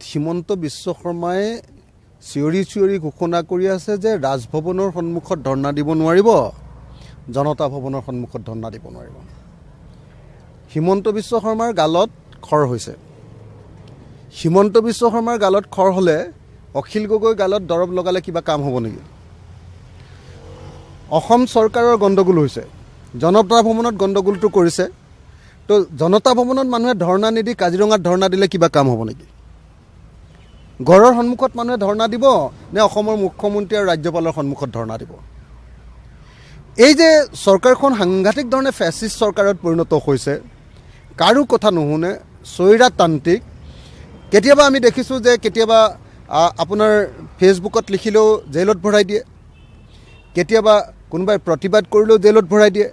হিমন্ত বিশ্ব শৰ্মাই চিঞৰি ঘোষণা কৰি আছে যে ৰাজভৱনৰ সন্মুখত ধৰ্ণা দিব নোৱাৰিব, জনতা ভৱনৰ সন্মুখত ধৰ্ণা দিব নোৱাৰিব। হিমন্ত বিশ্ব শৰ্মাৰ গালত খৰ হৈছে। হিমন্ত বিশ্ব শৰ্মাৰ গালত খৰ হ'লে অখিল গগৈ গালত দৰৱ লগালে কিবা কাম হ'ব নেকি? অসম চৰকাৰৰ গণ্ডগোল হৈছে, জনতা ভৱনত গণ্ডগোলটো কৰিছে। তো জনতা ভৱনত মানুহে ধৰ্ণা নিদি কাজিৰঙাত ধৰ্ণা দিলে কিবা কাম হ'ব নেকি? ঘৰৰ সন্মুখত মানুহে ধৰ্ণা দিব নে অসমৰ মুখ্যমন্ত্ৰী আৰু ৰাজ্যপালৰ সন্মুখত ধৰ্ণা দিব? এই যে চৰকাৰখন সাংঘাতিক ধৰণে ফেচিষ্ট চৰকাৰত পৰিণত হৈছে, কাৰো কথা নুশুনে, স্বৈৰতান্ত্ৰিক। কেতিয়াবা আমি দেখিছোঁ যে কেতিয়াবা আপোনাৰ ফেচবুকত লিখিলেও জেলত ভৰাই দিয়ে, কেতিয়াবা কোনোবাই প্ৰতিবাদ কৰিলেও জেলত ভৰাই দিয়ে।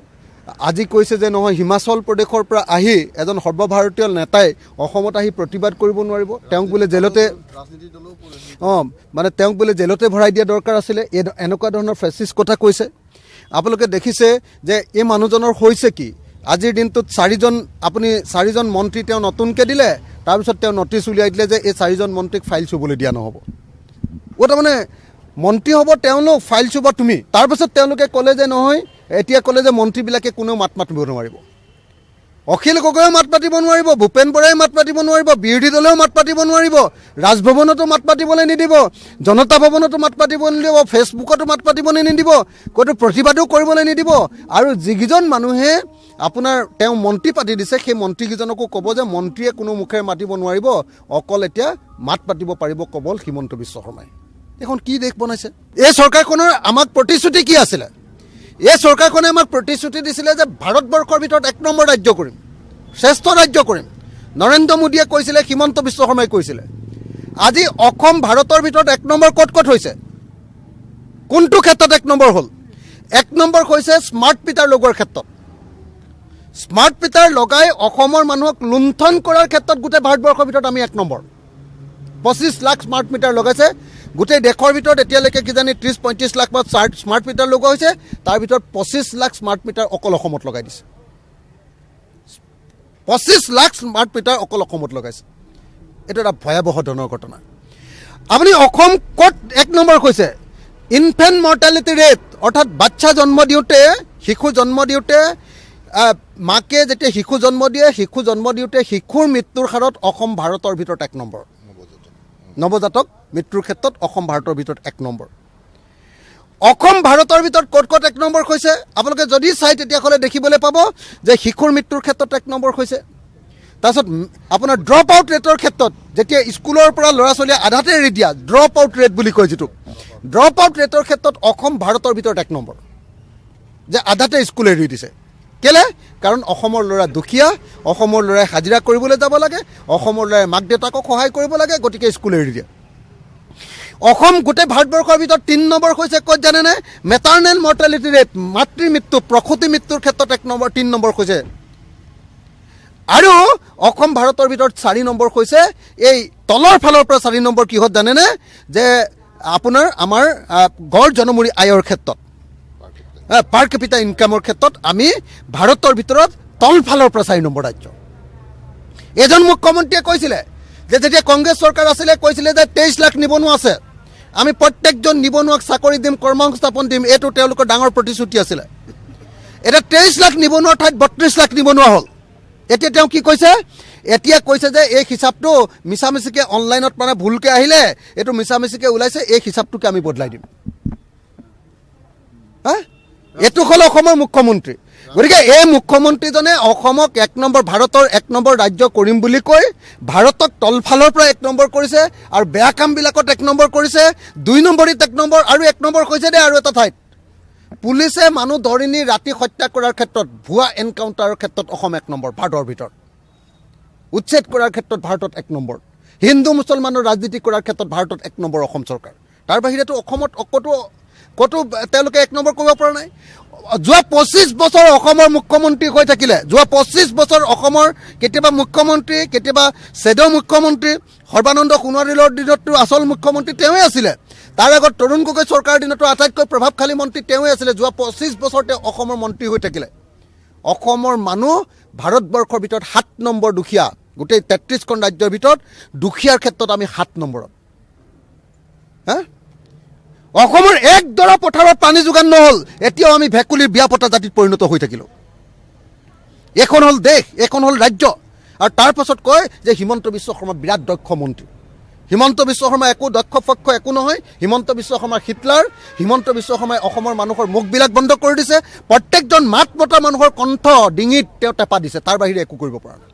আজি কৈছে যে নহয়, হিমাচল প্ৰদেশৰ পৰা আহি এজন সৰ্বভাৰতীয় নেতাই অসমত আহি প্ৰতিবাদ কৰিব নোৱাৰিব, তেওঁক বোলে জেলতে তেওঁক বোলে জেলতে ভৰাই দিয়া দৰকাৰ আছিলে। এনেকুৱা ধৰণৰ ফেচিষ্ট কথা কৈছে। আপোনালোকে দেখিছে যে এই মানুহজনৰ হৈছে কি? আজিৰ দিনটোত চাৰিজন মন্ত্ৰী তেওঁ নতুনকৈ দিলে, তাৰপিছত তেওঁ নটিচ উলিয়াই দিলে যে এই চাৰিজন মন্ত্ৰীক ফাইল চুবলৈ দিয়া নহ'ব। তাৰমানে মন্ত্ৰী হ'ব তেওঁলোক, ফাইল চুব তুমি। তাৰপিছত তেওঁলোকে ক'লে যে নহয়, এতিয়া ক'লে যে মন্ত্ৰীবিলাকে কোনেও মাত মাতিব নোৱাৰিব। অখিল গগৈয়েও মাত পাতিব নোৱাৰিব, ভূপেন বৰাই মাত পাতিব নোৱাৰিব, বিৰোধী দলেও মাত পাতিব নোৱাৰিব, ৰাজভৱনতো মাত পাতিবলৈ নিদিব, জনতা ভৱনতো মাত পাতিবলৈ নিদিব, ফেচবুকতো মাত পাতিবলৈ নিদিব, ক'তো প্ৰতিবাদো কৰিবলৈ নিদিব। আৰু যিকেইজন মানুহে তেওঁ মন্ত্ৰী পাতি দিছে, সেই মন্ত্ৰীকেইজনকো ক'ব যে মন্ত্ৰীয়ে কোনো মুখেৰে মাতিব নোৱাৰিব, অকল এতিয়া মাত পাতিব পাৰিব কেৱল হিমন্ত বিশ্ব শৰ্মাই। এখন কি দেশ বনাইছে? এই চৰকাৰখনৰ আমাক প্ৰতিশ্ৰুতি কি আছিলে? এই চৰকাৰখনে আমাক প্ৰতিশ্ৰুতি দিছিলে যে ভাৰতবৰ্ষৰ ভিতৰত 1 নম্বৰ ৰাজ্য কৰিম, শ্ৰেষ্ঠ ৰাজ্য কৰিম। নৰেন্দ্ৰ মোদীয়ে কৈছিলে, হিমন্ত বিশ্ব শৰ্মাই কৈছিলে। আজি অসম ভাৰতৰ ভিতৰত 1 নম্বৰ ক'ত হৈছে? কোনটো ক্ষেত্ৰত 1 নম্বৰ হ'ল? 1 নম্বৰ হৈছে স্মাৰ্ট মিটাৰ লগোৱাৰ ক্ষেত্ৰত। স্মাৰ্ট মিটাৰ লগাই অসমৰ মানুহক লুণ্ঠন কৰাৰ ক্ষেত্ৰত গোটেই ভাৰতবৰ্ষৰ ভিতৰত আমি 1 নম্বৰ। 25 লাখ স্মাৰ্ট মিটাৰ লগাইছে। গোটেই দেশৰ ভিতৰত এতিয়ালৈকে কিজানি 30-35 লাখ স্মাৰ্ট মিটাৰ লগোৱা হৈছে, তাৰ ভিতৰত 25 লাখ স্মাৰ্ট মিটাৰ অকল অসমত লগাই দিছে। 25 লাখ স্মাৰ্ট মিটাৰ অকল অসমত লগাইছে। এইটো এটা ভয়াৱহ ধৰণৰ ঘটনা। আপুনি অসম ক'ত 1 নম্বৰ কৈছে? ইনফেণ্ট মৰ্টেলিটি ৰেট, অৰ্থাৎ বাচ্চা জন্ম দিওঁতে, শিশু জন্ম দিওঁতে, মাকে যেতিয়া শিশু জন্ম দিয়ে, শিশু জন্ম দিওঁতে শিশুৰ মৃত্যুৰ হাৰত অসম ভাৰতৰ ভিতৰত 1 নম্বৰ। নৱজাতক মৃত্যুৰ ক্ষেত্ৰত অসম ভাৰতৰ ভিতৰত 1 নম্বৰ। অসম ভাৰতৰ ভিতৰত ক'ত 1 নম্বৰ হৈছে? আপোনালোকে যদি চাই তেতিয়াহ'লে দেখিবলৈ পাব যে শিশুৰ মৃত্যুৰ ক্ষেত্ৰত 1 নম্বৰ হৈছে। তাৰপিছত আপোনাৰ ড্ৰপ আউট ৰেটৰ ক্ষেত্ৰত, যেতিয়া স্কুলৰ পৰা ল'ৰা ছোৱালীয়ে আধাতে এৰি দিয়া, ড্ৰপ আউট ৰেট বুলি কয় যিটো, ড্ৰপ আউট ৰেটৰ ক্ষেত্ৰত অসম ভাৰতৰ ভিতৰত 1 নম্বৰ, যে আধাতে স্কুল এৰি দিছে। কেলে? কাৰণ অসমৰ ল'ৰা দুখীয়া, অসমৰ ল'ৰাই হাজিৰা কৰিবলৈ যাব লাগে, অসমৰ ল'ৰাই মাক দেউতাকক সহায় কৰিব লাগে, গতিকে স্কুল এৰি দিয়ে। অসম গোটেই ভাৰতবৰ্ষৰ ভিতৰত 3 নম্বৰ হৈছে ক'ত জানেনে? মেটাৰনেল মৰ্টেলিটি ৰেট, মাতৃ মৃত্যু, প্ৰসূতি মৃত্যুৰ ক্ষেত্ৰত 3 নম্বৰ হৈছে। আৰু অসম ভাৰতৰ ভিতৰত 4 নম্বৰ হৈছে এই তলৰ ফালৰ পৰা 4 নম্বৰ কিহত জানেনে? যে আমাৰ গড় জনমূৰি আয়ৰ ক্ষেত্ৰত, পাৰ কেপিটা ইনকামৰ ক্ষেত্ৰত আমি ভাৰতৰ ভিতৰত তলফালৰ পৰা 4 নম্বৰ ৰাজ্য। এজন মুখ্যমন্ত্ৰীয়ে কৈছিলে যে যেতিয়া কংগ্ৰেছ চৰকাৰ আছিলে, কৈছিলে যে 23 লাখ নিবনুৱা আছে, আমি প্ৰত্যেকজন নিবনুৱাক চাকৰি দিম, কৰ্মসংস্থাপন দিম। এইটো তেওঁলোকৰ ডাঙৰ প্ৰতিশ্ৰুতি আছিলে। এতিয়া 23 লাখ নিবনুৱাৰ ঠাইত 32 লাখ নিবনুৱা হ'ল। এতিয়া তেওঁ কি কৈছে? এতিয়া কৈছে যে এই হিচাপটো মিছামিছিকৈ অনলাইনত ভুলকৈ আহিলে, এইটো মিছামিছিকৈ ওলাইছে, এই হিচাপটোকে আমি বদলাই দিম। এইটো হ'ল অসমৰ মুখ্যমন্ত্ৰী। গতিকে এই মুখ্যমন্ত্ৰীজনে অসমক 1 নম্বৰ, ভাৰতৰ 1 নম্বৰ ৰাজ্য কৰিম বুলি কৈ ভাৰতক তলফালৰ পৰা 1 নম্বৰ কৰিছে, আৰু বেয়া কামবিলাকত 1 নম্বৰ কৰিছে, 2 নম্বৰীত 1 নম্বৰ, আৰু 1 নম্বৰ কৈছে দে আৰু এটা ঠাইত পুলিচে মানুহ ধৰি নি ৰাতি হত্যা কৰাৰ ক্ষেত্ৰত, ভুৱা এনকাউণ্টাৰৰ ক্ষেত্ৰত অসম 1 নম্বৰ ভাৰতৰ ভিতৰত, উচ্ছেদ কৰাৰ ক্ষেত্ৰত ভাৰতত 1 নম্বৰ, হিন্দু মুছলমানৰ ৰাজনীতি কৰাৰ ক্ষেত্ৰত ভাৰতত 1 নম্বৰ অসম চৰকাৰ। তাৰ বাহিৰেতো অসমত ক'তো তেওঁলোকে 1 নম্বৰ কৰিব পৰা নাই। যোৱা 25 বছৰ অসমৰ মুখ্যমন্ত্ৰী হৈ থাকিলে, যোৱা 25 বছৰ অসমৰ কেতিয়াবা মুখ্যমন্ত্ৰী, কেতিয়াবা শ্বেডো মুখ্যমন্ত্ৰী, সৰ্বানন্দ সোণোৱালৰ দিনততো আচল মুখ্যমন্ত্ৰী তেওঁৱে আছিলে, তাৰ আগত তৰুণ গগৈ চৰকাৰৰ দিনতো আটাইতকৈ প্ৰভাৱশালী মন্ত্ৰী তেওঁৱে আছিলে। যোৱা 25 বছৰ তেওঁ অসমৰ মন্ত্ৰী হৈ থাকিলে। অসমৰ মানুহ ভাৰতবৰ্ষৰ ভিতৰত 7 নম্বৰ দুখীয়া, গোটেই 33খন ৰাজ্যৰ ভিতৰত দুখীয়াৰ ক্ষেত্ৰত আমি 7 নম্বৰত। হা, অসমৰ একডৰা পথাৰত পানী যোগান নহ'ল, এতিয়াও আমি ভেকুলীৰ বিয়া পতা জাতিত পৰিণত হৈ থাকিলোঁ। এইখন হ'ল দেশ, এইখন হ'ল ৰাজ্য, আৰু তাৰ পাছত কয় যে হিমন্ত বিশ্ব শৰ্মা বিৰাট দক্ষ মন্ত্ৰী। হিমন্ত বিশ্ব শৰ্মা একো দক্ষ পক্ষ একো নহয়। হিমন্ত বিশ্ব শৰ্মা হিটলাৰ। হিমন্ত বিশ্ব শৰ্মাই অসমৰ মানুহৰ মুখবিলাক বন্ধ কৰি দিছে। প্ৰত্যেকজন মাত মতা মানুহৰ কণ্ঠ ডিঙিত তেওঁ টেপা দিছে, তাৰ বাহিৰে একো কৰিব পৰা নাই।